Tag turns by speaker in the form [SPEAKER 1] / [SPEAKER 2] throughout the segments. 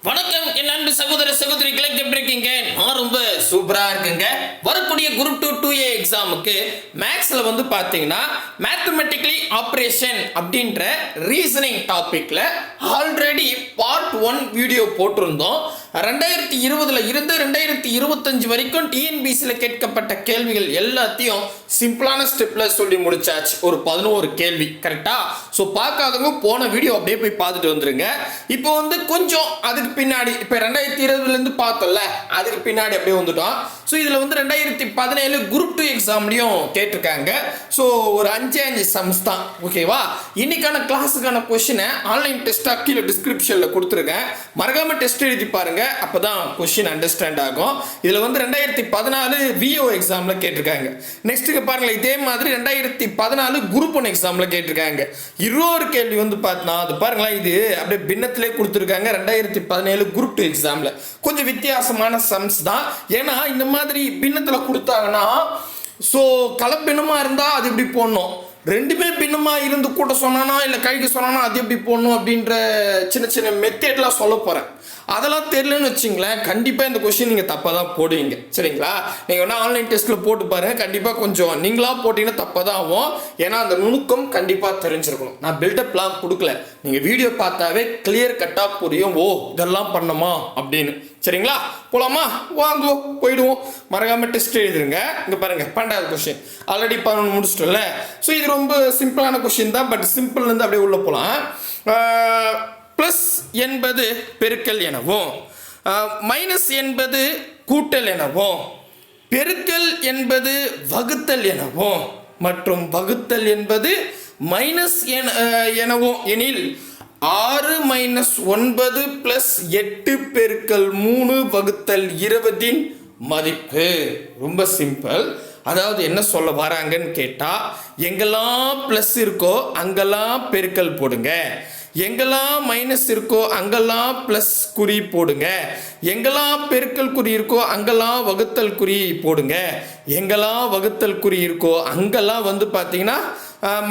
[SPEAKER 1] வணக்கம் என் அன்பு சகோதர சகோதரிகளை எப்படி இருக்கீங்க? நான் ரொம்ப சூப்பரா இருக்குங்க. வரக்கூடிய குரூப் 2 2A எக்ஸாமுக்கு மேக்ஸ்ல வந்து பாத்தீங்கன்னா மேத்தமெட்டிக்கலி ஆபரேஷன் அப்படின்ற ரீசனிங் டாபிக்ல ஆல்ரெடி பார்ட் 1 வீடியோ போட்டிருந்தோம். 2020ல இருந்து 2025 வரைக்கும் டிஎன்பிசில கேட்கப்பட்ட கேள்விகள் எல்லாத்தையும் சிம்பிளான ஸ்டெப்ல சொல்லி முடிச்சாச்சு. ஒரு 11 கேள்வி கரெக்டா? ஸோ பார்க்காதவங்க போன வீடியோ அப்படியே போய் பார்த்துட்டு வந்துருங்க. இப்போ வந்து கொஞ்சம் அதுக்கு பின்னாடி இப்போ 2020ல இருந்து பார்த்தோம்ல, அதுக்கு பின்னாடி அப்படியே வந்துட்டோம். ஸோ இதில் வந்து 2017 குரூப் 2 எக்ஸாம்லையும் கேட்டிருக்காங்க. ஸோ ஒரு 5 சம்ஸ் தான். ஓகேவா? இன்னைக்கான கிளாஸுக்கான கொஸ்டினை ஆன்லைன் டெஸ்ட்டாக கீழே டிஸ்கிரிப்ஷனில் கொடுத்துருக்கேன். மறக்காம டெஸ்ட் எழுதி பாருங்க, அப்பதான் கொஸ்டின் அண்டர்ஸ்டாண்ட் ஆகும். இதில் வந்து 2014 விஓ எக்ஸாமில் கேட்டிருக்காங்க. நெக்ஸ்ட்டுக்கு பாருங்களேன், இதே மாதிரி 2014 குரூப் 1 எக்ஸாமில் கேட்டிருக்காங்க. இன்னொரு கேள்வி வந்து பார்த்தா அது பாருங்களேன், இது அப்படியே பின்னத்திலே கொடுத்துருக்காங்க. 2017 குரூப் 2 எக்ஸாமில் கொஞ்சம் வித்தியாசமான சம்ஸ் தான். ஏன்னா இந்த மாதிரி பின்னத்தில் கொடுத்தாங்கன்னா, ஸோ கலப்பினமாக இருந்தால் அது இப்படி போடணும், ரெண்டுமே பின்னமாக இருந்து கூட சொன்னானா இல்லை கழிக்க சொன்னானா அது எப்படி போடணும் அப்படின்ற சின்ன சின்ன மெத்தேட்லாம் சொல்ல போகிறேன். அதெல்லாம் தெரியலன்னு வச்சிங்களேன், கண்டிப்பாக இந்த கொஸ்டின் நீங்கள் தப்பாக தான் போடுவீங்க. சரிங்களா? நீங்கள் வேணால் ஆன்லைன் டெஸ்ட்டில் போட்டு பாருங்கள், கண்டிப்பாக கொஞ்சம் நீங்களாக போட்டிங்கன்னா தப்பாக தான் ஆகும். ஏன்னா அந்த நுணுக்கம் கண்டிப்பாக தெரிஞ்சிருக்கணும். நான் பில்டப்லாம் கொடுக்கல, நீங்கள் வீடியோ பார்த்தாவே கிளியர் கட்டாக புரியும், ஓ இதெல்லாம் பண்ணணுமா அப்படின்னு. சரிங்களா? போலாமா? வாங்குவோம், போயிடுவோம். மறக்காம டெஸ்ட் எழுதுருங்க. இங்கே பாருங்கள், 12வது கொஸ்டின் ஆல்ரெடி 11 முடிச்சிட்டோம்ல. ஸோ இது ரொம்ப சிம்பிளான கொஸ்டின் தான், பட் சிம்பிள்லேருந்து அப்படியே உள்ளே போகலாம். ப்ளஸ் என்பது பெருக்கல் எனவும், மைனஸ் என்பது கூட்டல் எனவும், பெருக்கல் என்பது வகுத்தல் எனவும் மற்றும் வகுத்தல் என்பது மைனஸ் எனவும் எனில் 6 - 9 + 8 பெருக்கல் 3 வகுத்தல் 20 மதிப்பு. ரொம்ப சிம்பிள். அதாவது என்ன சொல்ல வராங்கன்னு கேட்டால், எங்கெல்லாம் ப்ளஸ் இருக்கோ அங்கெல்லாம் பெருக்கல் போடுங்க, எங்கெல்லாம் மைனஸ் இருக்கோ அங்கெல்லாம் ப்ளஸ் குறி போடுங்க, எங்கெல்லாம் பெருக்கல் குறி இருக்கோ அங்கெல்லாம் வகுத்தல் குறி போடுங்க, எங்கெல்லாம் வகுத்தல் குறி இருக்கோ அங்கெல்லாம் வந்து பார்த்தீங்கன்னா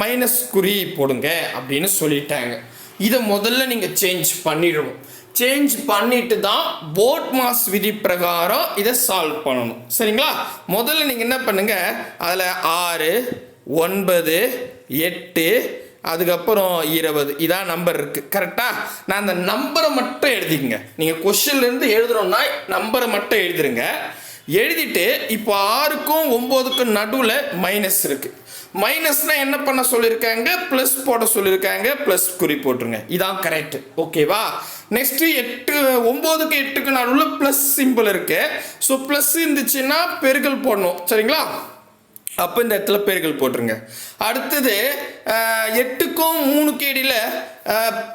[SPEAKER 1] மைனஸ் குறி போடுங்க அப்படின்னு சொல்லிட்டாங்க. இதை முதல்ல நீங்கள் சேஞ்ச் பண்ணிடணும். சேஞ்ச் பண்ணிட்டு தான் போர்ட் மாஸ் விதி பிரகாரம் இதை சால்வ் பண்ணணும். சரிங்களா? முதல்ல நீங்கள் என்ன பண்ணுங்க, அதில் 6 9 8 அதுக்கப்புறம் 20 இதான் நம்பர் இருக்குது. கரெக்டாக? நான் அந்த நம்பரை மட்டும் எழுதிக்கங்க. நீங்கள் கொஸ்டின்லேருந்து எழுதுறோம்னா நம்பரை மட்டும் எழுதிருங்க. எழுதிட்டு இப்போ 6க்கும் 9க்கும் நடுவில் மைனஸ் இருக்குது. மைனஸ்னால் என்ன பண்ண சொல்லியிருக்காங்க, ப்ளஸ் போட சொல்லியிருக்காங்க, ப்ளஸ் குறி போட்டுருங்க. இதான் கரெக்ட். ஓகேவா? நெக்ஸ்ட்டு 9க்கு 8க்கு நடுவில் ப்ளஸ் சிம்பிள் இருக்கு. ஸோ ப்ளஸ் இருந்துச்சுன்னா பெருக்கல் போடணும். சரிங்களா? அப்போ இந்த இடத்துல பெருக்கல் போட்டுருங்க. அடுத்தது 8க்கும் 3க்கு இடையில்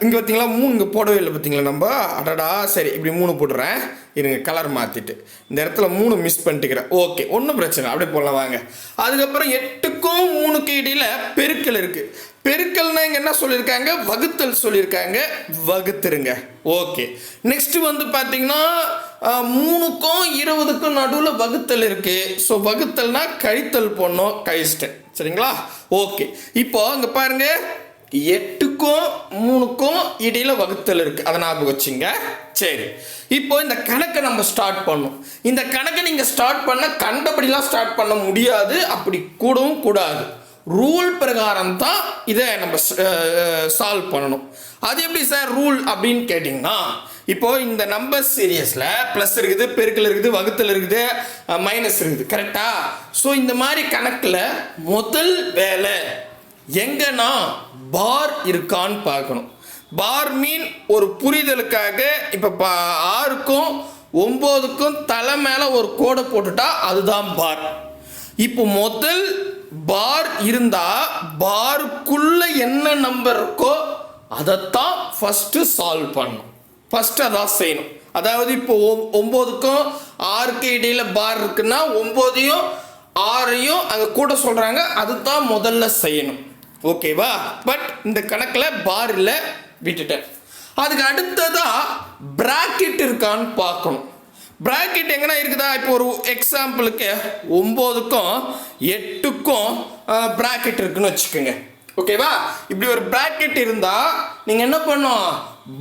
[SPEAKER 1] இங்கே பார்த்தீங்களா 3 இங்கே போடவே இல்லை பார்த்தீங்களா நம்ம. அடடா, சரி இப்படி 3 போட்டுறேன். இருங்க, கலர் மாற்றிட்டு இந்த இடத்துல 3 மிஸ் பண்ணிட்டுக்கிறேன். ஓகே, ஒன்றும் பிரச்சனை, அப்படியே போடலாம் வாங்க. அதுக்கப்புறம் 8க்கும் 3க்கு இடையில் பெருக்கல் இருக்குது. பெருக்கல்னா இங்கே என்ன சொல்லியிருக்காங்க, வகுத்தல் சொல்லியிருக்காங்க, வகுத்துருங்க. ஓகே. நெக்ஸ்ட்டு வந்து பார்த்தீங்கன்னா 3க்கும் 20க்கும் நடுவில் வகுத்தல் இருக்குது. ஸோ வகுத்தல்னா கழித்தல் போடணும், கழிச்சிட்டேன். சரிங்களா? ஓகே. இப்போ இங்கே பாருங்க, 8க்கும் 3க்கும் இடையில் வகுத்தல் இருக்குது, அதை ஞாபகம் வச்சுங்க. சரி, இப்போ இந்த கணக்கை நம்ம ஸ்டார்ட் பண்ணணும். இந்த கணக்கை நீங்கள் ஸ்டார்ட் பண்ண கண்டபடிலாம் ஸ்டார்ட் பண்ண முடியாது, அப்படி கூடவும் கூடாது. ரூல் பிரகாரம் தான் இதை நம்ம சால்வ் பண்ணணும். அது எப்படி சார் ரூல் அப்படின்னு கேட்டிங்கன்னா, இப்போ இந்த நம்பர் சீரியஸில் ப்ளஸ் இருக்குது, பெருக்கல் இருக்குது, வகுத்தல் இருக்குது, மைனஸ் இருக்குது. கரெக்டா? ஸோ இந்த மாதிரி கணக்கில் முதல் வேலை எங்கன்னா பார் இருக்கான்னு பார்க்கணும். பார் மீன் ஒரு புரிதலுக்காக இப்போ 6க்கும் 9க்கும் தலை மேலே ஒரு கோடை போட்டுட்டா அதுதான் பார். இப்போ முதல் பார் இருந்தால் பாருக்குள்ள என்ன நம்பர் இருக்கோ அதைத்தான் ஃபஸ்ட்டு சால்வ் பண்ணணும். ஃபஸ்ட்டு அதான் செய்யணும். அதாவது இப்போ 9க்கும் 6க்கு இடையில் பார் இருக்குன்னா 9ஐயும் 6ஐயும் அங்கே கூட சொல்கிறாங்க, அதுதான் முதல்ல செய்யணும். ஓகேவா? பட் இந்த கணக்கில் பார் இல்லை, விட்டுட்டேன். அதுக்கு அடுத்ததாக பிராக்கெட் இருக்கான்னு பார்க்கணும். பிராக்கெட் எங்கன்னா இருக்குதா? இப்போ ஒரு எக்ஸாம்பிளுக்கு 9க்கும் 8க்கும் பிராக்கெட் இருக்குன்னு வச்சுக்கோங்க. ஓகேவா? இப்படி ஒரு பிராக்கெட் இருந்தால் நீங்கள் என்ன பண்ணும்,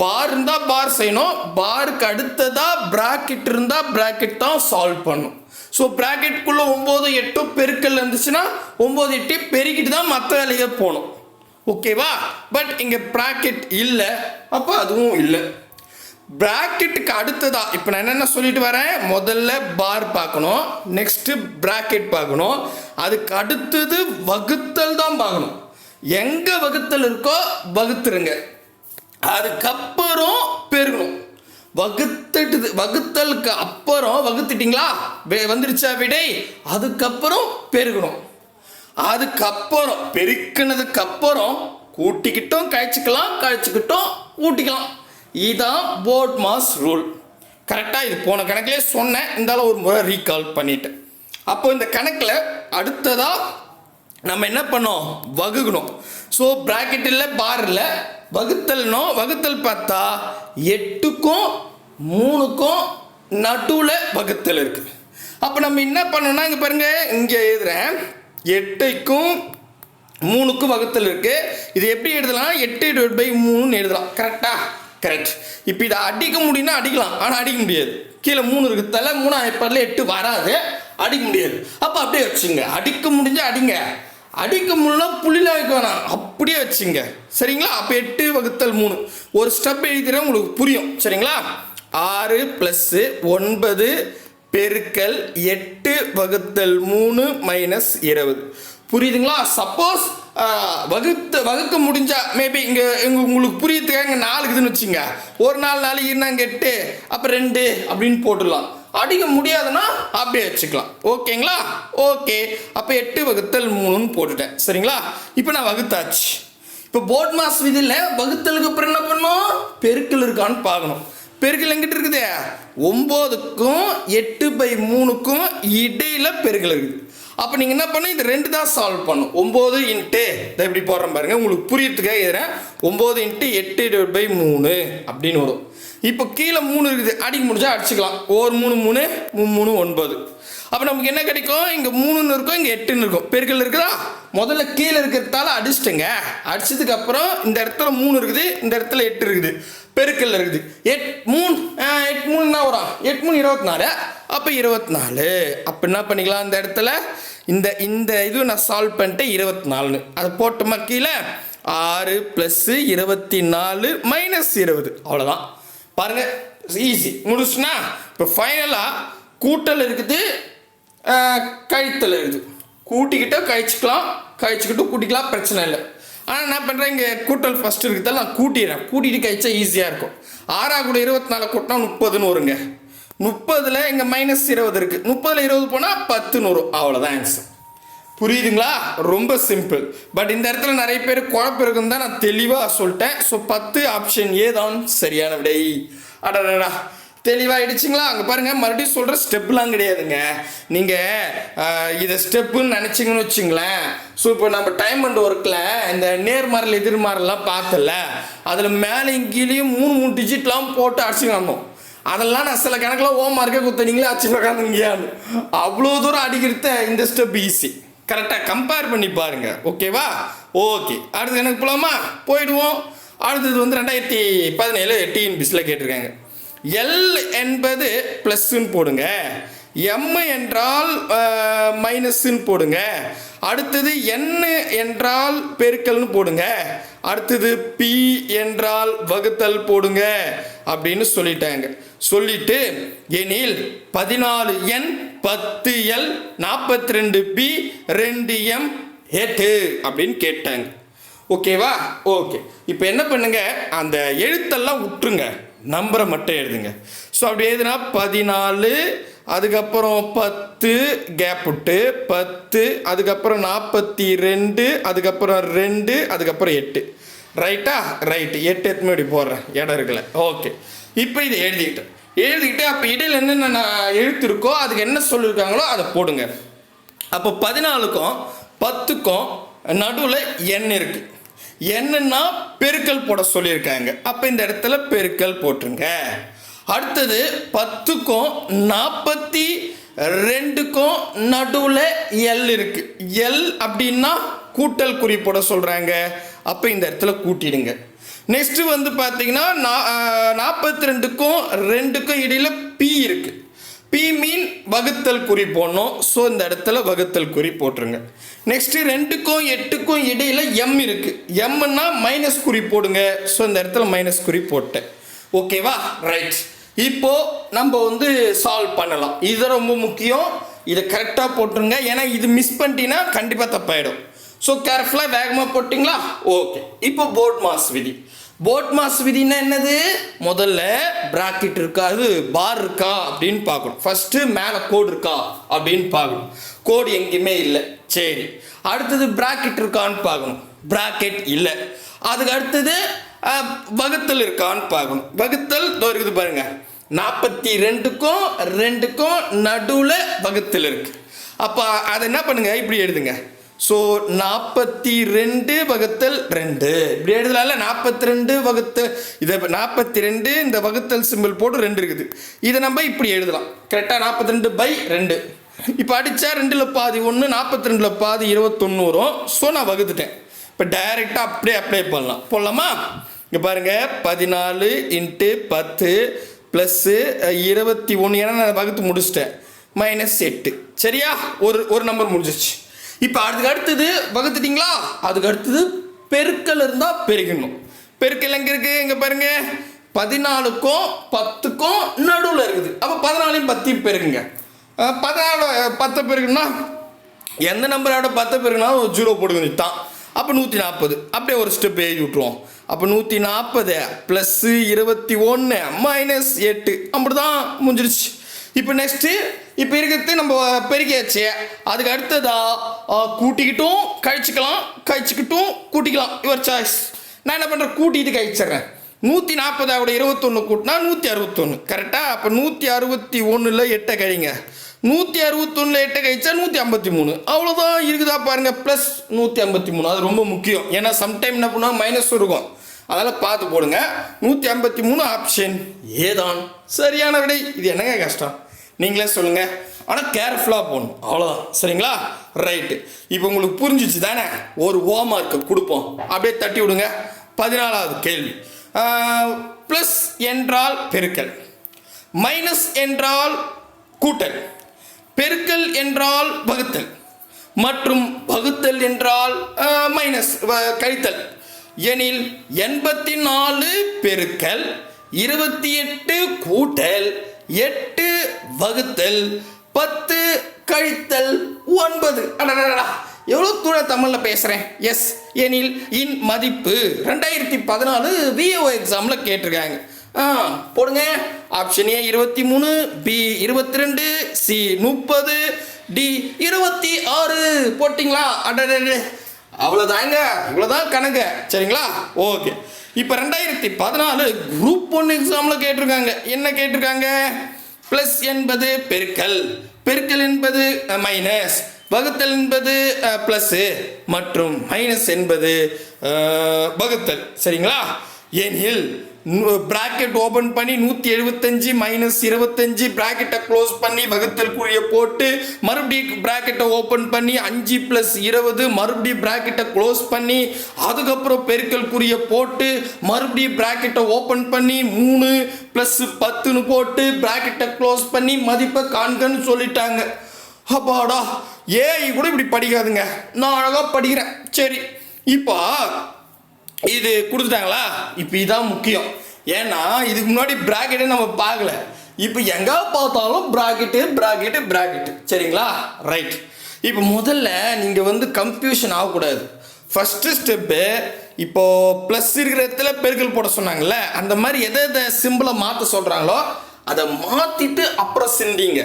[SPEAKER 1] பார் இருந்தால் பார் செய்யணும், பாருக்கு அடுத்ததாக பிராக்கெட் இருந்தால் பிராக்கெட் தான் சால்வ் பண்ணும். ஸோ ப்ராக்கெட்டுக்குள்ளே 9 8 பெருக்கல் இருந்துச்சுன்னா 9 8 பெருக்கிட்டு தான் மற்ற வேலையை போகணும். ஓகேவா? பட் இங்கே ப்ராக்கெட் இல்லை, அப்போ அதுவும் இல்லை. ப்ராக்கெட்டுக்கு அடுத்ததா இப்போ நான் என்னென்ன சொல்லிட்டு வரேன், முதல்ல பார் பார்க்கணும், நெக்ஸ்ட்டு ப்ராக்கெட் பார்க்கணும், அதுக்கு அடுத்தது வகுத்தல் தான் பார்க்கணும். எங்கே வகுத்தல் இருக்கோ வகுத்துருங்க, அதுக்கப்புறம் பெருகணும். வகுத்தலுக்கு அப்புறம் வகுத்துட்டீங்களா, வந்துருச்சா விடை, அதுக்கப்புறம் பெருகணும். அதுக்கப்புறம் பெருக்கினதுக்கு அப்புறம் கூட்டிக்கிட்டும் கழிச்சுக்கலாம், கழிச்சுக்கிட்டும் கூட்டிக்கலாம். இதுதான் போட்மாஸ் ரூல். கரெக்டாக இது போன கணக்கிலே சொன்னேன், இருந்தாலும் ஒரு முறை ரீகால் பண்ணிட்டேன். அப்போ இந்த கணக்கில் அடுத்ததாக நம்ம என்ன பண்ணோம், வகுக்கணும். ஸோ ப்ராக்கெட் இல்லை, பார் இல்லை, வகுத்தல்னோம். வகுத்தல் பார்த்தா 8க்கும் 3க்கும் நடுவில் வகுத்தல் இருக்குது. அப்போ நம்ம என்ன பண்ணோம்னா, இங்கே பாருங்கள், இங்கே எழுதுகிறேன், 8க்கும் 3க்கும் வகுத்தல் இருக்குது. இது எப்படி எழுதலாம், 8/3 எழுதலாம். கரெக்டாக? கரெக்ட். இப்போ இதை அடிக்க முடியும்னா அடிக்கலாம், ஆனால் அடிக்க முடியாது. கீழே 3 இருக்குது, தலை 3 ஐப்பரில் 8 வராது, அடிக்க முடியாது. அப்போ அப்படியே வச்சுங்க, அடிக்க முடிஞ்சால் அடிங்க, அடிக்க முடியல புள்ளியில் வைக்க வேணாம், அப்படியே வச்சுங்க. சரிங்களா? அப்போ 8/3 ஒரு ஸ்டெப் எழுதிக்கிறேன், உங்களுக்கு புரியும். சரிங்களா? 6 + 9 பெருக்கல் 8/3 - 20. புரியுதுங்களா? சப்போஸ் வகுக்க முடிஞ்சா மேபி இங்கே உங்களுக்கு புரியுதுக்காக இங்கே 4 இருக்குதுன்னு வச்சுங்க, ஒரு 4 இருந்தாங்க 8, அப்போ 2 அப்படின்னு போட்டுடலாம். அடிக்க முடியாதுன்னா அப்படியே வச்சுக்கலாம். ஓகேங்களா? ஓகே. அப்போ 8/3 போட்டுட்டேன். சரிங்களா? இப்போ நான் வகுத்தாச்சு. இப்போ போட்மாஸ் விதியில் வகுத்தலுக்கு அப்புறம் என்ன பண்ணணும், பெருக்கல் இருக்கான்னு பார்க்கணும். பெருக்கல் எங்கிட்ட இருக்குது, 9க்கும் 8/3க்கும் இடையில் பெருக்கல் இருக்குது. அப்போ நீங்கள் என்ன பண்ணணும், இது 2 தான் சால்வ் பண்ணும். 9 இன்ட்டு இப்படி போடுறேன் பாருங்கள், உங்களுக்கு புரியறதுக்காக எழுதுறேன். 9 × 8/3 அப்படின்னு வரும். இப்போ கீழே 3 இருக்குது, அடிக்க முடிஞ்சா அடிச்சுக்கலாம். 1 3 3 3 9. அப்போ நமக்கு என்ன கிடைக்கும், இங்கே 3ன்னு இருக்கும், இங்கே 8ன்னு இருக்கும். பெருக்கல் இருக்குதா, முதல்ல கீழே இருக்கிறதால அடிச்சிட்டுங்க. அடிச்சதுக்கு அப்புறம் இந்த இடத்துல 3 இருக்குது, இந்த இடத்துல 8 இருக்குது, பெருக்கல் இருக்குது. 8 3 என்ன வரும், 8 3 24. அப்போ 24. அப்போ என்ன பண்ணிக்கலாம், இந்த இடத்துல இந்த இது நான் சால்வ் பண்ணிட்டேன் 24ன்னு அதை போட்டோமா. கீழே 6 + 24 - 20. அவ்வளோதான். பாருங்க, ஈஸி, முடிச்சுன்னா. இப்போ ஃபைனலாக கூட்டல் இருக்குது, கழித்தல் இருக்குது. கூட்டிக்கிட்டோ கழிச்சிக்கலாம், கழிச்சுக்கிட்டோ கூட்டிக்கலாம், பிரச்சனை இல்லை. ஆனால் என்ன பண்ணுறேன், இங்கே கூட்டல் ஃபஸ்ட்டு இருக்கிறதால நான் கூட்டிடுறேன். கூட்டிகிட்டு கழிச்சா ஈஸியாக இருக்கும். 6 கூட 24 கூட்டினா 30ன்னு வருங்க. 30ல் இங்கே -20 இருக்குது, 30ல் 20 போனால் 10ன்னு வரும். அவ்வளோதான் ஆன்சர். புரியுதுங்களா? ரொம்ப சிம்பிள். பட் இந்த இடத்துல நிறைய பேர் குழப்பம் இருக்குன்னு தான் நான் தெளிவாக சொல்லிட்டேன். ஸோ 10 ஆப்ஷன் ஏ தான் சரியான விடை. அடடா, தெளிவாகிடுச்சிங்களா? அங்கே பாருங்கள், மறுபடியும் சொல்கிற ஸ்டெப்லாம் கிடையாதுங்க. நீங்கள் இதை ஸ்டெப்புன்னு நினச்சிங்கன்னு வச்சுங்களேன். ஸோ இப்போ நம்ம டைம் அண்ட் ஒர்க்கில் இந்த நேர்மாறல் எதிர்மாறலாம் பார்த்தல, அதில் மேலே கீழேயும் 3 டிஜிட்லாம் போட்டு அடிச்சுக்கணும். அதெல்லாம் நான் சில கணக்கில் மார்க்கே குத்தனீங்களே அச்சு உட்காந்துங்கயான்னு. அவ்வளோ தூரம் அடிக்கிறது இந்த ஸ்டெப் ஈஸி. கரெக்டாக கம்பேர் பண்ணி பாருங்கள். ஓகேவா? ஓகே. அடுத்து எனக்கு போகலாமா? போயிடுவோம். அடுத்தது 2017 டிஎன்பிஎஸ்சியில் கேட்டிருக்காங்க. எல் என்பது ப்ளஸ்ன்னு போடுங்க, எம் என்றால் மைனஸ்ன்னு போடுங்க, அடுத்தது என்ன என்றால் பெருக்கல்னு போடுங்க, அடுத்தது பி என்றால் வகுத்தல் போடுங்க அப்படின்னு சொல்லிட்டாங்க. சொல்லிட்டு எனில் 14N 10L 42B 2M 8 அப்படின்னு கேட்டாங்க. ஓகேவா? ஓகே. இப்போ என்ன பண்ணுங்க, அந்த எழுத்தெல்லாம் விட்டுருங்க, நம்பரை மட்டும் எழுதுங்க. ஸோ அப்படி எழுதுனா 14, அதுக்கப்புறம் 10 கேப் விட்டு 10, அதுக்கப்புறம் 42, அதுக்கப்புறம் 2, அதுக்கப்புறம் 8. ரைட்டா? ரைட்டு. 8 எத்தனை இப்படி போடுறேன், இடம் இருக்குல்ல. ஓகே. இப்போ இதை எழுதிக்கிட்டு அப்போ இடையில் என்னென்ன எழுத்து இருக்கோ அதுக்கு என்ன சொல்லியிருக்காங்களோ அதை போடுங்க. அப்போ 14க்கும் 10க்கும் நடுவில் எண் இருக்குது. என்னன்னா பெருக்கல் போட சொல்லியிருக்காங்க. அப்போ இந்த இடத்துல பெருக்கல் போட்டுருங்க. அடுத்தது 10க்கும் 42க்கும் நடுவில் எல் இருக்கு. எல் அப்படின்னா கூட்டல் குறி போட சொல்றாங்க. அப்போ இந்த இடத்துல கூட்டிடுங்க. நெக்ஸ்ட் வந்து பார்த்தீங்கன்னா 42க்கும் 2க்கும் இடையில பி இருக்கு. பி மீன் வகுத்தல் குறி போடணும். ஸோ இந்த இடத்துல வகுத்தல் குறி போட்டுருங்க. நெக்ஸ்ட் 2க்கும் 8க்கும் இடையில எம் இருக்கு. எம்னா மைனஸ் குறி போடுங்க. ஸோ இந்த இடத்துல மைனஸ் குறி போட்டேன். ஓகேவா? ரைட். இப்போ நம்ம வந்து சால்வ் பண்ணலாம். இது ரொம்ப முக்கியம். இதை கரெக்டாக போட்டுருங்க. ஏன்னா இது மிஸ் பண்ணிட்டீங்கன்னா கண்டிப்பாக தப்பாயிடும். ஸோ கேர்ஃபுல்லாக வேகமாக போட்டிங்களா? ஓகே. இப்போ போர்ட் மாஸ் விதி. போர்ட் மாஸ் விதினா என்னது? முதல்ல பிராக்கெட் இருக்கா, அது பார் இருக்கா அப்படின்னு பார்க்கணும். ஃபர்ஸ்ட் மேலே கோடு இருக்கா அப்படின்னு பார்க்கணும். கோடு எங்கேயுமே இல்லை. சரி, அடுத்தது பிராக்கெட் இருக்கான்னு பார்க்கணும். பிராக்கெட் இல்லை. அதுக்கு அடுத்தது வகுத்தல் இருக்கான்னு பார்க்கணும். வகுத்தல் இருக்குது பாருங்க. 42க்கும் 2க்கும் நடுவில் வகுத்தல் இருக்கு. அப்போ அதை என்ன பண்ணுங்க, இப்படி எழுதுங்க. ஸோ 42 வகுத்தல் 2 இப்படி எழுதலாம்ல. 42 வகுத்தல் இதை 42 இந்த வகுத்தல் சிம்பிள் போட்டு 2 இருக்குது. இதை நம்ம இப்படி எழுதலாம். கரெக்டாக 42/2. இப்போ அடித்தா 2ல் பாதி 1, 42ல் பாதி 21 வரும். ஸோ நான் வகுத்துட்டேன். இப்போ டைரெக்டாக அப்படியே அப்ளை போடலாமா? இங்கே பாருங்கள், 14 × 10 + 21. ஏன்னா நான் வகுத்து முடிச்சிட்டேன். -8. சரியா? ஒரு நம்பர் முடிஞ்சிச்சு. இப்போ அதுக்கு அடுத்தது வகுத்துட்டீங்களா? அதுக்கு அடுத்தது பெருக்கல் இருந்தால் பெருக்கணும். பெருக்கல் எங்கே இருக்கு? இங்கே பாருங்க, 14க்கும் 10க்கும் நடுவில் இருக்குது. அப்போ 14 10 பெருக்குங்க. 14 10 பெருக்குன்னா எந்த நம்பரோட 10 பெருக்குனா 0 போடுங்க தான். அப்போ 140. அப்படியே ஒரு ஸ்டெப் எழுதி விட்டுருவோம். அப்போ 140 + 21 -8 அப்படிதான் முடிஞ்சிருச்சு. இப்போ நெக்ஸ்ட்டு இப்போ இருக்கிறது நம்ம பெருக்கியாச்சு. அதுக்கு அடுத்ததா கூட்டிக்கிட்டும் கழிச்சிக்கலாம், கழிச்சிக்கிட்டும் கூட்டிக்கலாம். Your choice. நான் என்ன பண்ணுறேன், கூட்டிட்டு கழிச்சிட்றேன். 140 21 கூட்டினா 161. கரெக்டாக? அப்போ 161ல் 8 கழிங்க. 161ல் 8 கழிச்சா 153. அவ்வளோதான். இருக்குதா பாருங்க, ப்ளஸ் 153. அது ரொம்ப முக்கியம். ஏன்னா சம்டைம் என்ன பண்ணுவாங்க, மைனஸ் இருக்கும். அதனால் பார்த்து போடுங்க. 153 ஆப்ஷன் ஏதான் சரியான விடை. இது என்னங்க கஷ்டம், நீங்களே சொல்லுங்கள். ஆனால் கேர்ஃபுல்லாக போகணும், அவ்வளோதான். சரிங்களா? ரைட்டு. இப்போ உங்களுக்கு புரிஞ்சிச்சு தானே? ஒரு ஹோம்வொர்க்கு கொடுப்போம், அப்படியே தட்டி விடுங்க. 14வது கேள்வி. ப்ளஸ் என்றால் பெருக்கல், மைனஸ் என்றால் கூட்டல், பெருக்கல் என்றால் வகுத்தல் மற்றும் வகுத்தல் என்றால் மைனஸ் கழித்தல் எனில் 84 பெருக்கல் 28 கூட்டல் 8 வகுத்தல் 10 கழித்தல் 9. எவ்வளோ தூரம் தமிழில் பேசுகிறேன். எஸ் எனில் இன் மதிப்பு 2014 விஓ எக்ஸாமில் கேட்டிருக்காங்க. போடுங்க. Option A 23, B 22, C 30, D 26. போட்டிங்களா? அவ்வளோதாங்க, இவ்வளோதான் கணக்கு. சரிங்களா? ஓகே. இப்போ 2014 குரூப் 1 எக்ஸாமில் கேட்டிருக்காங்க. என்ன கேட்டிருக்காங்க? ப்ளஸ் என்பது பெருக்கல், பெருக்கல் என்பது மைனஸ், வகுத்தல் என்பது ப்ளஸ்ஸு மற்றும் மைனஸ் என்பது வகுத்தல். சரிங்களா? எனில் பிராக்கெட் ஓபன் பண்ணி 175 -25 பிராக்கெட்டை க்ளோஸ் பண்ணி வகுத்தல் குறியை போட்டு மறுபடியும் பிராக்கெட்டை ஓபன் பண்ணி 5 + 20 மறுபடியும் பிராக்கெட்டை க்ளோஸ் பண்ணி அதுக்கப்புறம் பெருக்கல் குறியை போட்டு மறுபடியும் பிராக்கெட்டை ஓபன் பண்ணி 3 + 10ன்னு போட்டு பிராக்கெட்டை க்ளோஸ் பண்ணி மதிப்பை காண்கன்னு சொல்லிட்டாங்க. அப்பாடா, ஏய் கூட இப்படி படிக்காதுங்க, நான் அழகாக படிக்கிறேன். சரி, இப்போ இது கொடுத்துட்டாங்களா? இப்போ இதான் முக்கியம். ஏன்னா இதுக்கு முன்னாடி பிராக்கெட்டே நம்ம பார்க்கல. இப்போ எங்கே பார்த்தாலும் பிராக்கெட்டு பிராக்கெட்டு பிராக்கெட்டு. சரிங்களா? ரைட். இப்போ முதல்ல நீங்கள் வந்து கன்ஃபியூஷன் ஆகக்கூடாது. ஃபஸ்ட்டு ஸ்டெப்பு, இப்போது ப்ளஸ் இருக்கிற இடத்துல பெருக்கல் போட சொன்னாங்கல்ல, அந்த மாதிரி எதை சிம்பிளை மாற்ற சொல்கிறாங்களோ அதை மாற்றிட்டு அப்புறம் சிந்திங்க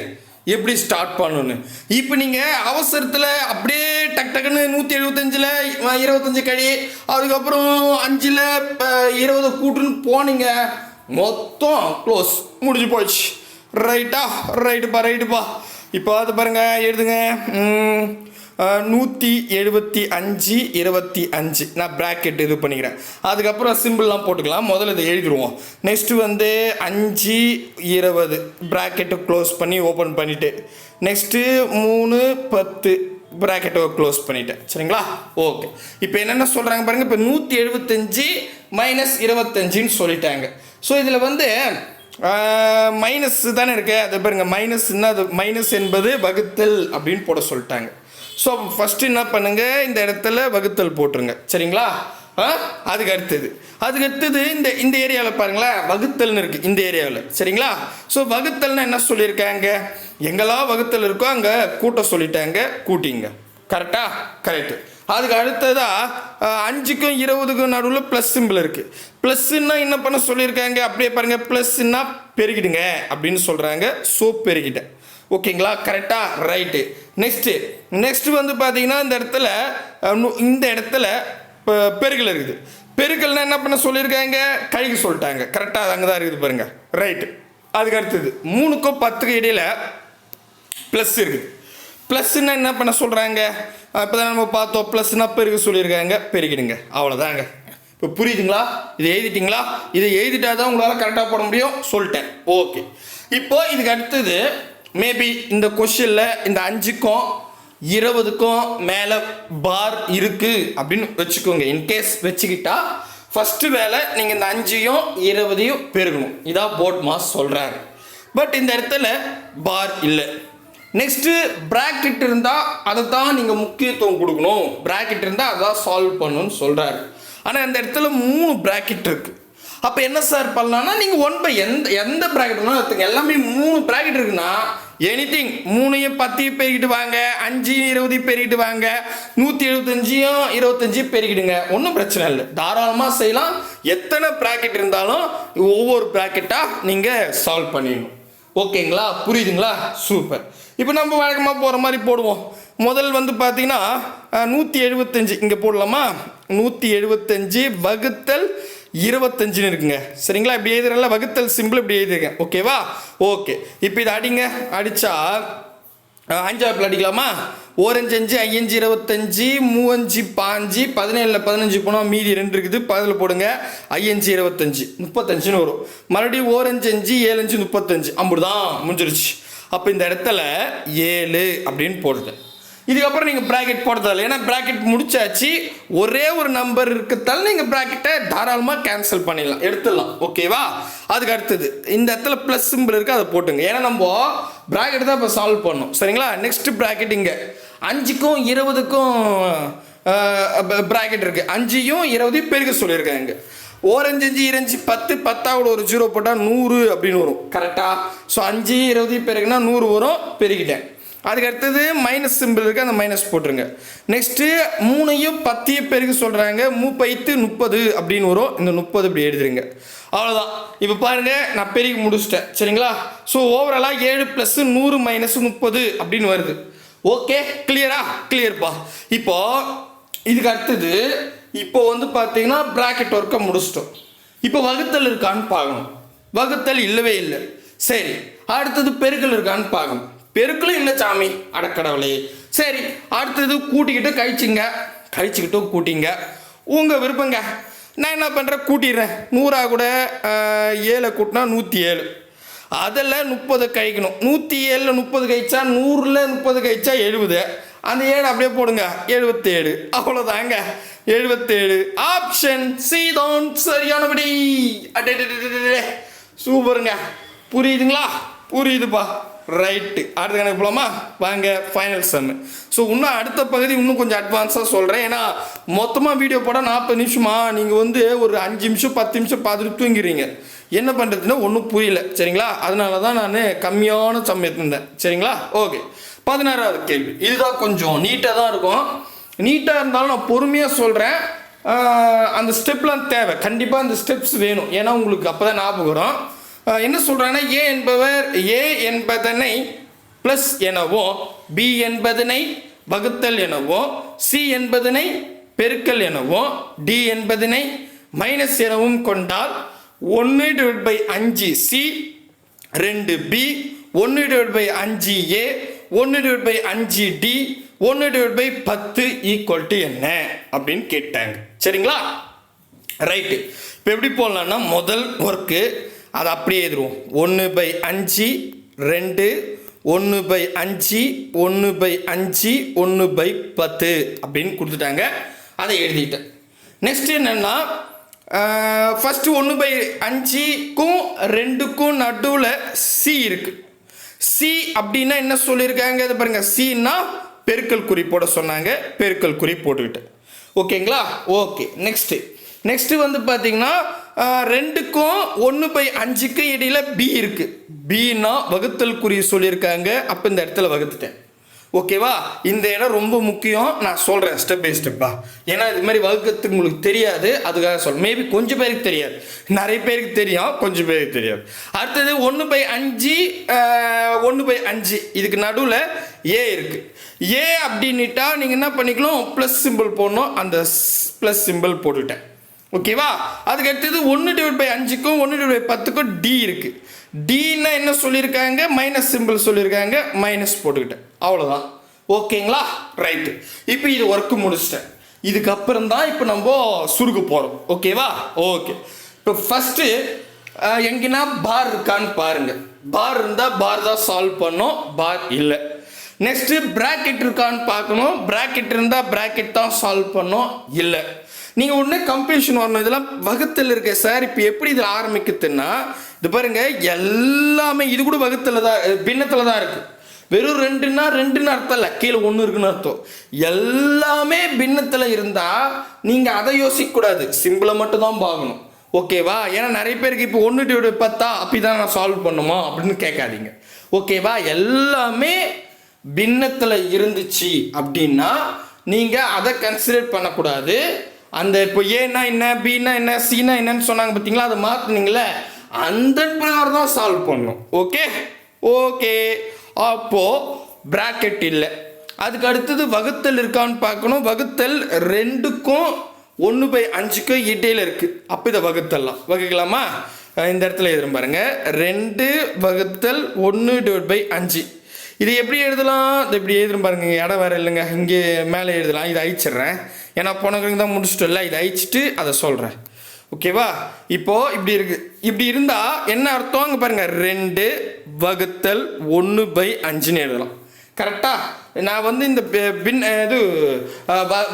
[SPEAKER 1] எப்படி ஸ்டார்ட் பண்ணணுன்னு. இப்போ நீங்கள் அவசரத்தில் அப்படியே டக்குன்னு 175ல் 25 கழி, அதுக்கப்புறம் 5ல் 20 கூட்டுன்னு போனீங்க, மொத்தம் க்ளோஸ் முடிஞ்சு போயிடுச்சு. ரைட்டா? ரைட்டுப்பா. இப்போ அது பாருங்கள், எழுதுங்க. 175 25. நான் பிராக்கெட் இது பண்ணிக்கிறேன். அதுக்கப்புறம் சிம்பிள்லாம் போட்டுக்கலாம். முதல்ல இதை எழுதிடுவோம். நெக்ஸ்ட்டு வந்து 5 20 பிராக்கெட்டை க்ளோஸ் பண்ணி ஓப்பன் பண்ணிவிட்டு நெக்ஸ்ட்டு 3 10 ப்ராக்கெட்டை க்ளோஸ் பண்ணிட்டேன். சரிங்களா? ஓகே. இப்போ என்னென்ன சொல்கிறாங்க பாருங்கள். இப்போ 175 மைனஸ் 25ன்னு சொல்லிட்டாங்க. ஸோ இதில் வந்து மைனஸ் தானே இருக்கு. அதை பாருங்கள், மைனஸ்ன்னா அது மைனஸ் என்பது வகுத்தல் அப்படின்னு போட சொல்லிட்டாங்க. ஸோ ஃபஸ்ட்டு என்ன பண்ணுங்கள், இந்த இடத்துல வகுத்தல் போட்டுருங்க. சரிங்களா? அதுக்கு அடுத்தது இந்த ஏரியாவில் பாருங்களேன், வகுத்தல்னு இருக்குது இந்த ஏரியாவில். சரிங்களா? ஸோ வகுத்தல்னா என்ன சொல்லியிருக்காங்க, எங்கெல்லாம் வகுத்தல் இருக்கோ அங்கே கூட்ட சொல்லிட்டாங்க, கூட்டிங்க. கரெக்டா? கரெக்டு. அதுக்கு அடுத்ததாக 5க்கும் 20க்கும் நடுவில் ப்ளஸ் சிம்பிள் இருக்குது. ப்ளஸ்ன்னா என்ன பண்ண சொல்லியிருக்காங்க, அப்படியே பாருங்கள், ப்ளஸ்ன்னா பெருகிடுங்க அப்படின்னு சொல்கிறாங்க. ஸோ பெருகிட்டேன். ஓகேங்களா? கரெக்டாக? ரைட்டு. நெக்ஸ்ட்டு வந்து பார்த்தீங்கன்னா இந்த இடத்துல பெருக்கல் இருக்குது. பெருக்கல்னா என்ன பண்ண சொல்லியிருக்காங்க, கழிக்க சொல்லிட்டாங்க. கரெக்டாக அது அங்கே தான் இருக்குது பாருங்கள். ரைட்டு. அதுக்கு அடுத்தது 3க்கும் 10க்கும் இடையில் ப்ளஸ் இருக்குது. ப்ளஸ்ன்னா என்ன பண்ண சொல்கிறாங்க, இப்போ தான் நம்ம பார்த்தோம், ப்ளஸ்னா பெருக்க சொல்லியிருக்காங்க, பெருக்கிடுங்க. அவ்வளோதாங்க. இப்போ புரியுதுங்களா? இதை எழுதிட்டிங்களா? இதை எழுதிட்டா தான் உங்களால் கரெக்டாக போட முடியும். சொல்லிட்டேன். ஓகே. இப்போது இதுக்கு அடுத்தது மேபி இந்த கொஷனில் இந்த 5க்கும் 20க்கும் மேலே பார் இருக்குது அப்படின்னு வச்சுக்கோங்க. இன்கேஸ் வச்சுக்கிட்டா ஃபஸ்ட்டு வேலை நீங்கள் இந்த 5யும் 20யும் பெருகணும். இதான் போர்ட் மாஸ் சொல்கிறாரு. பட் இந்த இடத்துல பார் இல்லை. நெக்ஸ்ட்டு ப்ராக்கெட் இருந்தால் அதை தான் நீங்கள் முக்கியத்துவம் கொடுக்கணும். ப்ராக்கெட் இருந்தால் அதான் சால்வ் பண்ணணும்னு சொல்கிறாரு. ஆனால் இந்த இடத்துல 3 ப்ராக்கெட் இருக்குது. அப்போ என்ன சார் பண்ணலான்னா, நீங்கள் 1/, எந்த ப்ராக்கெட் வேணாலும் எடுத்துங்க. எல்லாமே 3 ப்ராக்கெட் இருக்குன்னா எனிதிங் 3யும் 10யும் பெருகிட்டு வாங்க, 5யும் 20யும் பெருகிட்டு வாங்க, 175யும் 25யும் பெருகிடுங்க. ஒன்றும் பிரச்சனை இல்லை, தாராளமாக செய்யலாம். எத்தனை ப்ராக்கெட் இருந்தாலும் ஒவ்வொரு ப்ராக்கெட்டாக நீங்கள் சால்வ் பண்ணிடணும். ஓகேங்களா? புரியுதுங்களா? சூப்பர். இப்போ நம்ம வழக்கமாக போகிற மாதிரி போடுவோம். முதல் வந்து பார்த்தீங்கன்னா 175 இங்கே போடலாமா? 175 வகுத்தல் 25ன்னு இருக்குங்க. சரிங்களா? இப்படி எழுதுறல, வகுத்தல் சிம்பிள் இப்படி எழுதிருக்கேன். ஓகேவா? ஓகே. இப்போ இதை அடிங்க. அடித்தா 5 அடிக்கலாமா? 1 5 5 5 25 3 5 15 15 போனால் மீதி 2 இருக்குது, 10 போடுங்க. 5 25 35ன்னு வரும். மறுபடியும் 1 5 5 7 5 35 அப்படிதான் முடிஞ்சிருச்சு. அப்போ இந்த இடத்துல 7 அப்படின்னு போடுது. இதுக்கப்புறம் நீங்கள் ப்ராக்கெட் போடுறதில்ல, ஏன்னா ப்ராக்கெட் முடிச்சாச்சு. ஒரே ஒரு நம்பர் இருக்கிறதால நீங்கள் ப்ராக்கெட்டை தாராளமாக கேன்சல் பண்ணிடலாம், எடுத்துடலாம். ஓகேவா? அதுக்கு அடுத்தது இந்த இடத்துல ப்ளஸ் சிம்பிள் இருக்குது, அதை போட்டுங்க. ஏன்னா நம்ம ப்ராக்கெட் தான் இப்போ சால்வ் பண்ணணும். சரிங்களா? நெக்ஸ்ட் ப்ராக்கெட் இங்கே 5க்கும் 20க்கும் ப்ராக்கெட் இருக்குது. 5யும் 20யும் பெருக்க சொல்லியிருக்காங்க. 1 5 5 25 10 10 ஒரு 0 போட்டால் 100 அப்படின்னு வரும். கரெக்டாக? ஸோ 5 20 பெருக்குன்னா 100 வரும். பெருக்கிட்டேன். அதுக்கு அடுத்தது மைனஸ் சிம்பிள் இருக்குது, அந்த மைனஸ் போட்டுருங்க. நெக்ஸ்ட்டு 3யும் 10யும் பெருக்க சொல்கிறாங்க. 3 30 அப்படின்னு வரும். இந்த 30 இப்படி எழுதுருங்க. அவ்வளோதான். இப்போ பாருங்கள், நான் பெருக்கி முடிச்சிட்டேன். சரிங்களா? ஸோ ஓவராலாக 7 + 100 - 30 அப்படின்னு வருது. ஓகே, கிளியரா? கிளியர்ப்பா. இப்போது இதுக்கு அடுத்தது இப்போ வந்து பார்த்தீங்கன்னா ப்ராக்கெட் ஒர்க்கை முடிச்சிட்டோம். இப்போ வகுத்தல் இருக்கான்னு பார்க்கணும். வகுத்தல் இல்லவே இல்லை. சரி, அடுத்தது பெருக்கல் இருக்கான்னு பார்க்கணும். பெருக்கலும் இல்லை சாமி, அடக்கடவுளே. சரி, அடுத்தது கூட்டிக்கிட்டு கழிச்சுக்கிட்டும் கூட்டிங்க, உங்கள் விருப்பங்க. நான் என்ன பண்ணுறேன், கூட்டிடுறேன். 100 கூட 7 கூட்டினா 107. அதில் 30 கழிக்கணும். 107ல் 30 கழிச்சா 100ல் 30 கழிச்சா 70. அந்த 7 அப்படியே போடுங்க, 77. அவ்வளோதாங்க, 77. ஆப்ஷன் சி தான் சரியானபடி. சூப்பருங்க. புரியுதுங்களா? புரியுதுப்பா. ரைட்டு. அடுத்த கணக்கு போகலாமா? வாங்க, ஃபைனல் சம்மு. ஸோ இன்னும் அடுத்த பகுதி இன்னும் கொஞ்சம் அட்வான்ஸாக சொல்கிறேன். ஏன்னா மொத்தமாக வீடியோ போட 40 நிமிஷமா, நீங்கள் வந்து ஒரு 5 நிமிஷம் 10 நிமிஷம் பார்த்துட்டு தூங்கிடுறீங்க. என்ன பண்ணுறதுன்னா ஒன்றும் புரியல. சரிங்களா? அதனால தான் நான் கம்மியான சம் எடுத்திருந்தேன். சரிங்களா? ஓகே. 16வது கேள்வி. இதுதான் கொஞ்சம் நீட்டாக தான் இருக்கும். நீட்டாக இருந்தாலும் நான் பொறுமையாக சொல்கிறேன். அந்த ஸ்டெப்லாம் தேவை, கண்டிப்பாக அந்த ஸ்டெப்ஸ் வேணும். ஏன்னா உங்களுக்கு அப்போ தான் ஞாபகம் வரும். என்ன சொல்கிறாங்கன்னா, ஏ என்பதனை ப்ளஸ் எனவும், பி என்பதனை வகுத்தல் எனவும், சி என்பதனை பெருக்கல் எனவும், டி என்பதனை மைனஸ் எனவும் கொண்டால் 1/5C 2B 1/5A 1/5D 1/10 equal to என்ன அப்படின்னு கேட்டாங்க. சரிங்களா? ரைட்டு. இப்போ எப்படி போடலான்னா, முதல் ஒர்க்கு அதை அப்படியே எழுதுருவோம். 1/5 2 1/5 1/5 1/10 அப்படின்னு கொடுத்துட்டாங்க. அதை எழுதிட்டேன். நெக்ஸ்ட் என்னன்னா ஃபஸ்ட்டு 1/5க்கும் 2க்கும் நடுவில் சி இருக்குது. சி அப்படின்னா என்ன சொல்லியிருக்காங்க, இது பாருங்க, சின்னா பெருக்கல் குறி போட சொன்னாங்க, பெருக்கல் குறி போட்டுக்கிட்டேன். ஓகேங்களா? ஓகே. நெக்ஸ்ட்டு வந்து பார்த்தீங்கன்னா 2க்கும் 1/5க்கும் இடையில பி இருக்குது. பின்னா வகுத்தல் குறி சொல்லியிருக்காங்க, அப்போ இந்த இடத்துல வகுத்துட்டேன். ஓகேவா? இந்த இடம் ரொம்ப முக்கியம், நான் சொல்கிறேன் ஸ்டெப் பை ஸ்டெப்பாக. ஏன்னா இது மாதிரி வகுக்கிறதுக்கு உங்களுக்கு தெரியாது, அதுக்காக சொல்கிறேன். மேபி கொஞ்சம் பேருக்கு தெரியாது, நிறைய பேருக்கு தெரியும், கொஞ்சம் பேருக்கு தெரியாது. அடுத்தது 1/5 1/5 இதுக்கு நடுவில் ஏ இருக்குது. ஏ அப்படின்னுட்டா நீங்கள் என்ன பண்ணிக்கலாம், ப்ளஸ் சிம்பிள் போடணும், அந்த ப்ளஸ் சிம்பிள் போட்டுக்கிட்டேன். ஓகேவா? அதுக்கு அடுத்தது 1/5க்கும் 1/10க்கும் டி இருக்குது. டின்னா என்ன சொல்லியிருக்காங்க, மைனஸ் சிம்பிள் சொல்லியிருக்காங்க, மைனஸ் போட்டுக்கிட்டேன். அவ்வளோதான். ஓகேங்களா? ரைட்டு. இப்போ இது ஒர்க்கு முடிச்சிட்டேன். இதுக்கப்புறம் தான் இப்போ நம்ம சுருக்க போகிறோம். ஓகேவா? ஓகே. இப்போ ஃபஸ்ட்டு எங்கன்னா பார் இருக்கான்னு பாருங்கள். பார் இருந்தால் பார் தான் சால்வ் பண்ணோம், பார் இல்லை. நெக்ஸ்ட்டு ப்ராக்கெட் இருக்கான்னு பார்க்கணும். ப்ராக்கெட் இருந்தால் ப்ராக்கெட் தான் சால்வ் பண்ணோம், இல்லை. நீங்கள் உடனே கன்ஃபியூஷன் வரணும், இதெல்லாம் வகுத்தில் இருக்க சார், இப்போ எப்படி இதில் ஆரம்பிக்குதுன்னா, இது பாருங்க, எல்லாமே இது கூட வகுத்தில் தான், பின்னத்தில் தான் இருக்குது. வெறும் ரெண்டுன்னு அர்த்தம் இல்லை, கீழே 1 இருக்குன்னு அர்த்தம். எல்லாமே பின்னத்தில் இருந்தால் நீங்கள் அதை யோசிக்கக்கூடாது, சிம்பிளை மட்டும் தான் பார்க்கணும். ஓகேவா? ஏன்னா நிறைய பேருக்கு இப்போ 1/10 அப்படி தான் நான் சால்வ் பண்ணுமா அப்படின்னு கேட்காதீங்க. ஓகேவா? எல்லாமே பின்னத்தில் இருந்துச்சு அப்படின்னா நீங்கள் அதை கன்சிடர் பண்ணக்கூடாது. அந்த இப்போ ஏன்னா என்ன, பின்னா என்ன, சின்னா என்னன்னு சொன்னாங்க பார்த்தீங்களா, அதை மாற்றினீங்களே, அந்த பிரகாரம் தான் சால்வ் பண்ணணும். Okay okay. அப்போது ப்ராக்கெட் இல்லை. அதுக்கு அடுத்தது வகுத்தல் இருக்கான்னு பார்க்கணும். வகுத்தல் 2க்கும் 1/5க்கும் இடையில இருக்குது. அப்போ இதை வகுக்கலாமா? இந்த இடத்துல எழுதுறேன் பாருங்க, 2 வகுத்தல் 1/5. இது எப்படி எழுதலாம், இது எப்படி எழுதுறேன் பாருங்க, இங்கே இடம் வேறு இல்லைங்க, இங்கே மேலே எழுதலாம். இதை அழிச்சிட்றேன், ஏன்னா போனவங்க தான் முடிச்சிட்டோம்ல, இதை அழிச்சிட்டு அதை சொல்கிறேன். ஓகேவா? இப்போது இப்படி இருக்குது. இப்படி இருந்தால் என்ன அர்த்தம், அங்கே பாருங்கள், 2 வகுத்தல் 1/5ன்னு எழுதலாம். கரெக்டாக? நான் வந்து இந்த இது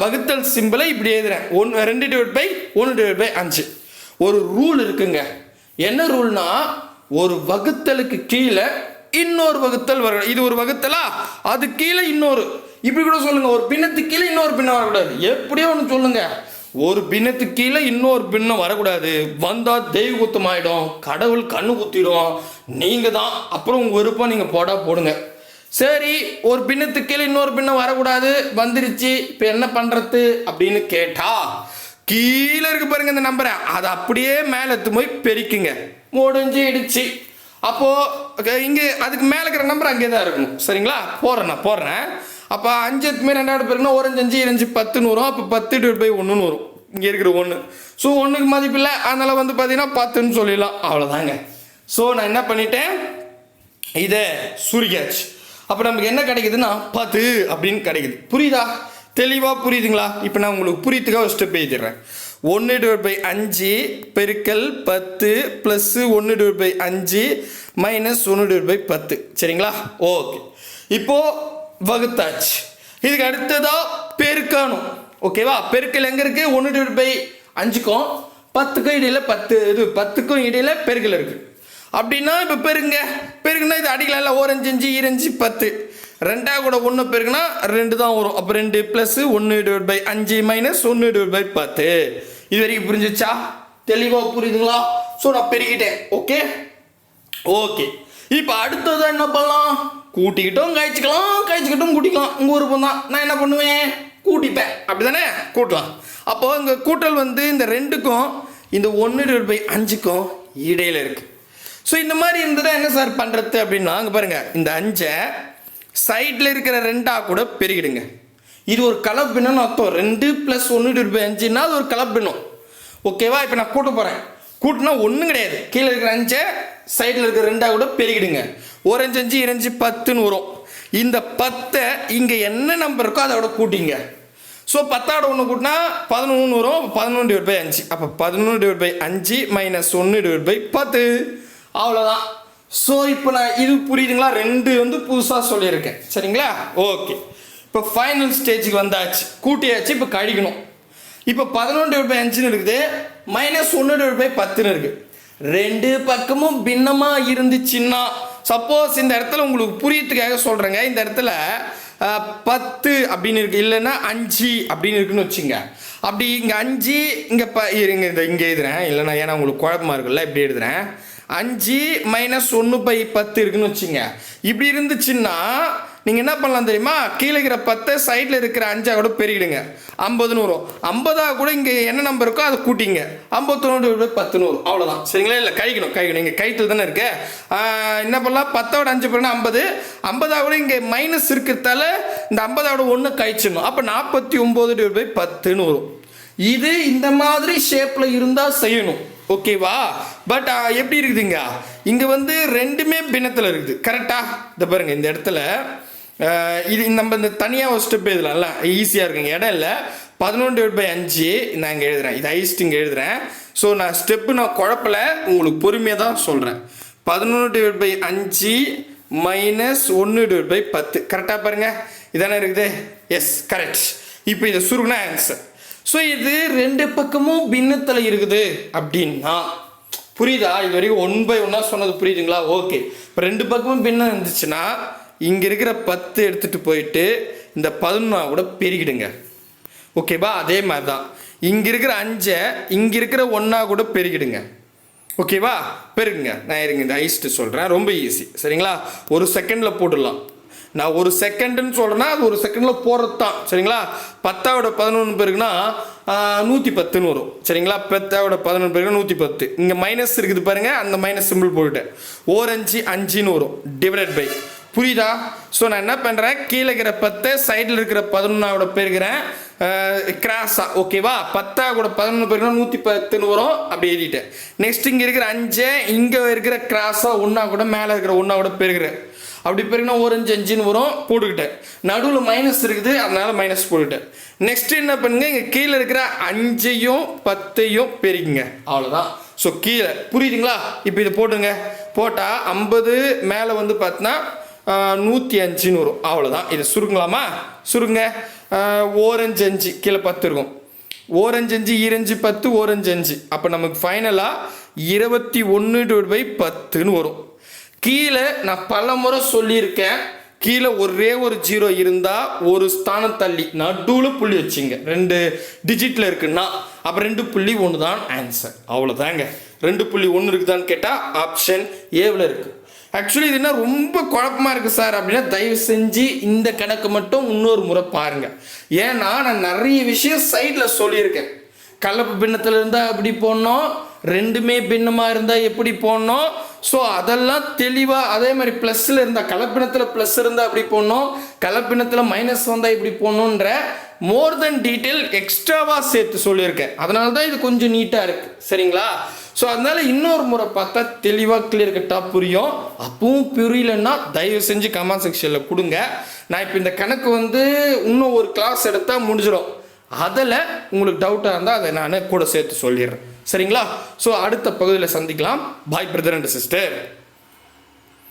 [SPEAKER 1] வகுத்தல் சிம்பிளை இப்படி எழுதுறேன், 2/1/5. ஒரு ரூல் இருக்குங்க. என்ன ரூல்னா, ஒரு வகுத்தலுக்கு கீழே இன்னொரு வகுத்தல் வர, இது ஒரு வகுத்தலா, அது கீழே இன்னொரு, இப்படி கூட சொல்லுங்க. ஒரு பின்னத்துக்கு கீழே இன்னொரு பின்னம் வரக்கூடாது, எப்படியோ ஒன்று சொல்லுங்க. ஒரு பின்னத்துக்கு கீழே இன்னொரு பின்னம் வரக்கூடாது. வந்தால் தெய்வ குத்தம் ஆகிடும், கடவுள் கண்ணு குத்திடும், நீங்கள் தான் அப்புறம் உங்கள் விருப்பம், நீங்கள் போடுங்க. சரி, ஒரு பின்னத்துக்கு கீழே இன்னொரு பின்னம் வரக்கூடாது, வந்துருச்சு, இப்போ என்ன பண்ணுறது அப்படின்னு கேட்டால், கீழே இருக்கு பாருங்க இந்த நம்பரை, அதை அப்படியே மேலே எடுத்து போய் பெருக்குங்க, முடிஞ்சிடுச்சு. அப்போது இங்கே அதுக்கு மேலே இருக்கிற நம்பர் அங்கே தான் இருக்கணும். சரிங்களா? போடுறேன். அப்போ 5 2 பேருக்குன்னா 1 5 2 10 வரும். அப்போ 10/1 வரும், இங்கே இருக்கிற 1. ஸோ 1க்கு மதிப்பில்லை, அதனால் வந்து பார்த்தீங்கன்னா 10ன்னு சொல்லிடலாம். அவ்வளோதாங்க. ஸோ நான் என்ன பண்ணிட்டேன், இதை சுருக்கியாச்சு. அப்போ நமக்கு என்ன கிடைக்குதுன்னா 10 அப்படின்னு கிடைக்குது. புரியுதா? தெளிவாக புரியுதுங்களா? இப்போ நான் உங்களுக்கு புரியுதுக்காக ஒரு ஸ்டெப் எழுதிடுறேன். 1/5 பெருக்கல் 10 ப்ளஸ் 1/5 மைனஸ் 1/10. சரிங்களா? ஓகே. இப்போது வகுத்தாச்சு. இதுக்கு அடுத்ததாக பெருக்கணும். ஓகேவா? பெருக்கல் எங்கே இருக்குது, 1/5க்கும் 10க்கும் இடையில் 10க்கும் இடையில் பெருக்கல் இருக்குது. அப்படின்னா இப்போ பெருக்குன்னா இது அடிக்கலாம், 1 5 5 10, 2 கூட 1 பெருக்குனா 2 தான் வரும். அப்போ 2 ப்ளஸ் 1/5 மைனஸ் 1/10. இது வரைக்கும் புரிஞ்சிச்சா? தெளிவாக புரியுதுங்களா? ஸோ நான் பெருக்கிட்டேன். ஓகே. இப்போ அடுத்ததான் என்ன பண்ணலாம், கூட்டிக்கிட்டோம் கழிச்சிக்கிட்டோம் கூட்டிக்கலாம், உங்கள் விருப்பம் தான். நான் என்ன பண்ணுவேன், கூட்டிப்பேன். அப்படி தானே? கூட்டலாம். அப்போது இங்கே கூட்டல் வந்து இந்த 2க்கும் இந்த 1/5க்கும் இடையில் இருக்குது. ஸோ இந்த மாதிரி இருந்ததுன்னா என்ன சார் பண்ணுறது அப்படின்னா, அங்கே பாருங்கள், இந்த 5 சைடில் இருக்கிற 2 கூட பெருகிடுங்க. இது ஒரு கலப்பின்னு அர்த்தம். 2 + 1/5ன்னா அது ஒரு கலப்பின்னும். ஓகேவா? இப்போ நான் கூட்ட போகிறேன். கூட்டினா ஒன்றும் கிடையாது, கீழே இருக்கிற 5 சைடில் இருக்கிற 2 கூட பெருகிடுங்க. 1 5 2 10ன்னு வரும். இந்த 10 இங்கே என்ன நம்பர் இருக்கோ அதோட கூட்டிங்க. ஸோ 10 1 கூட்டினா 11 வரும். 11/5. அப்போ 11/5 மைனஸ் 1/10. அவ்வளோதான். ஸோ இப்போ நான் இது புரியுதுங்களா, ரெண்டு வந்து புதுசாக சொல்லியிருக்கேன் சரிங்களா. ஓகே, இப்போ ஃபைனல் ஸ்டேஜுக்கு வந்தாச்சு, கூட்டியாச்சு, இப்போ கழிக்கணும். இப்போ 11/5 இருக்குது, -1/10 இருக்குது. ரெண்டு பக்கமும் பின்னமாக இருந்துச்சுன்னா, சப்போஸ் இந்த இடத்துல உங்களுக்கு புரியத்துக்காக சொல்கிறேங்க, இந்த இடத்துல 10 அப்படின்னு இருக்குது, இல்லைன்னா 5 அப்படின்னு இருக்குன்னு வச்சுங்க. அப்படி இங்கே 5 இங்கே இங்கே எழுதுறேன், இல்லைன்னா ஏன்னா உங்களுக்கு குழப்பமா இருக்குல்ல, இப்படி எழுதுறேன். 5 - 1/10 இருக்குன்னு வச்சுங்க. இப்படி இருந்துச்சுன்னா நீங்கள் என்ன பண்ணலாம் தெரியுமா, கீழே இருக்கிற 10 சைடில் இருக்கிற 5 கூட பெருகிடுங்க, 50ன்னு வரும். 50 கூட இங்கே என்ன நம்பர் இருக்கோ அதை கூட்டிங்க, 51/10 வரும். அவ்வளோதான் சரிங்களா. இல்லை கழிக்கணும் இங்கே கைத்தில் தானே இருக்கு. என்ன பண்ணலாம், 10 5 பண்ணால் 50, 50 கூட இங்கே மைனஸ் இருக்கிறதால இந்த 50 1 கழிச்சிடணும். அப்போ 49/10 வரும். இது இந்த மாதிரி ஷேப்பில் இருந்தால் செய்யணும், ஓகேவா. பட் எப்படி இருக்குதுங்க, இங்கே வந்து ரெண்டுமே பின்னத்தில் இருக்குது கரெக்டா. இதை பாருங்க, இந்த இடத்துல இது நம்ம இந்த தனியாக ஒரு ஸ்டெப் எழுதலாம்ல, ஈஸியாக இருக்குங்க, இடம் இல்லை. 11/5 நான் இங்கே எழுதுறேன், இது ஹைஸ்ட் இங்கே எழுதுறேன். ஸோ நான் ஸ்டெப்பு நான் குழப்பல, உங்களுக்கு பொறுமையாக தான் சொல்கிறேன். 11/5 - 1/10 கரெக்டாக பாருங்கள், இதானே இருக்குது. Yes correct. இப்போ இதை சுருக்குனா ஆன்சர். ஸோ இது ரெண்டு பக்கமும் பின்னத்தில் இருக்குது அப்படின்னா புரியுதா, இது வரைக்கும் 1/1 சொன்னது புரியுதுங்களா. ஓகே, இப்போ ரெண்டு பக்கமும் பின்னம் இருந்துச்சுன்னா இங்கே இருக்கிற 10 எடுத்துகிட்டு போயிட்டு இந்த 11 கூட பெருகிடுங்க, ஓகேவா. அதே மாதிரி தான் இங்கே இருக்கிற 5 இங்கே இருக்கிற 1 கூட பெருகிடுங்க, ஓகேவா. பெருகுங்க. நான் இருங்க இந்த ஐஸ்ட்டு சொல்கிறேன், ரொம்ப ஈஸி சரிங்களா. ஒரு செகண்டில் போட்டுடலாம். நான் ஒரு செகண்டுன்னு சொல்கிறேன்னா அது ஒரு செகண்டில் போகிறது தான் சரிங்களா. 10/11 பெருக்குன்னா 110 வரும் சரிங்களா. 10/11 பெருக்குன்னா 110. இங்கே மைனஸ் இருக்குது பாருங்கள், அந்த மைனஸ் சிம்பிள் போட்டுட்டேன். 5 5ன்னு வரும், டிவைடட் பை. புரியுதா. ஸோ நான் என்ன பண்ணுறேன், கீழே இருக்கிற 10 சைடில் இருக்கிற 11 பெருக்கிறேன் கிராஸா, ஓகேவா. 10/11 பெருக்குன்னா 110ன்னு வரும், அப்படி எழுதிட்டேன். நெக்ஸ்ட் இங்கே இருக்கிற 5 இங்கே இருக்கிற கிராஸா 1 கூட மேலே இருக்கிற 1 கூட பெருக்கிறேன், அப்படி பெருக்குன்னா 5 5ன்னு வரும், போட்டுக்கிட்டேன். நடுவில் மைனஸ் இருக்குது, அதனால மைனஸ் போட்டுக்கிட்டேன். நெக்ஸ்ட் என்ன பண்ணுங்க, இங்கே கீழே இருக்கிற 5யும் 10யும் பெருக்குங்க, அவ்வளோதான். ஸோ கீழே புரியுதுங்களா. இப்போ இது போட்டுங்க, போட்டால் 50 மேலே வந்து பார்த்தீங்கன்னா 105ன்னு வரும், அவ்வளோதான். இதை சுருங்கலாமா, சுருங்க. 5 5 கீழே 10 இருக்கும், 5 5 2 10 5 5. அப்போ நமக்கு ஃபைனலாக 21/10ன்னு வரும். கீழே நான் பல முறை சொல்லியிருக்கேன், கீழே ஒரே ஒரு 0 இருந்தால் ஒரு ஸ்தானம் தள்ளி நடுவில் புள்ளி வச்சுங்க, 2 டிஜிட்டில் இருக்குன்னா அப்போ 2.1 தான் ஆன்சர், அவ்வளோதாங்க. 2.1 இருக்குதான்னு கேட்டால் ஆப்ஷன் ஏவில் இருக்குது. ஆக்சுவலி இது என்ன ரொம்ப குழப்பமாக இருக்குது சார் அப்படின்னா தயவு செஞ்சு இந்த கணக்கு மட்டும் இன்னொரு முறை பாருங்கள். ஏன்னா நான் நிறைய விஷயம் சைடில் சொல்லியிருக்கேன். கலப்பு பின்னத்தில் இருந்தால் எப்படி போடணும், ரெண்டுமே பின்னமாக இருந்தால் எப்படி போடணும், ஸோ அதெல்லாம் தெளிவாக. அதே மாதிரி ப்ளஸ்ஸில் இருந்தால், கலப்பினத்தில் ப்ளஸ் இருந்தால் எப்படி போடணும், கலப்பினத்தில் மைனஸ் வந்தால் எப்படி போடணுன்ற மோர் தென் டீட்டெயில் எக்ஸ்ட்ராவாக சேர்த்து சொல்லியிருக்கேன். அதனால தான் இது கொஞ்சம் நீட்டாக இருக்குது சரிங்களா. ஸோ அதனால இன்னொரு முறை பார்த்தா தெளிவாக கிளியர் கட்டாக புரியும். அப்பவும் புரியலன்னா தயவு செஞ்சு கமெண்ட் செக்ஷனில் கொடுங்க. நான் இப்போ இந்த கணக்கு வந்து இன்னும் ஒரு கிளாஸ் எடுத்தால் முடிஞ்சிடும். அதில் உங்களுக்கு டவுட்டாக இருந்தால் அதை நான் கூட சேர்த்து சொல்லிடுறேன் சரிங்களா. ஸோ அடுத்த பகுதியில் சந்திக்கலாம். பாய் பிரதர் அண்ட் சிஸ்டர்.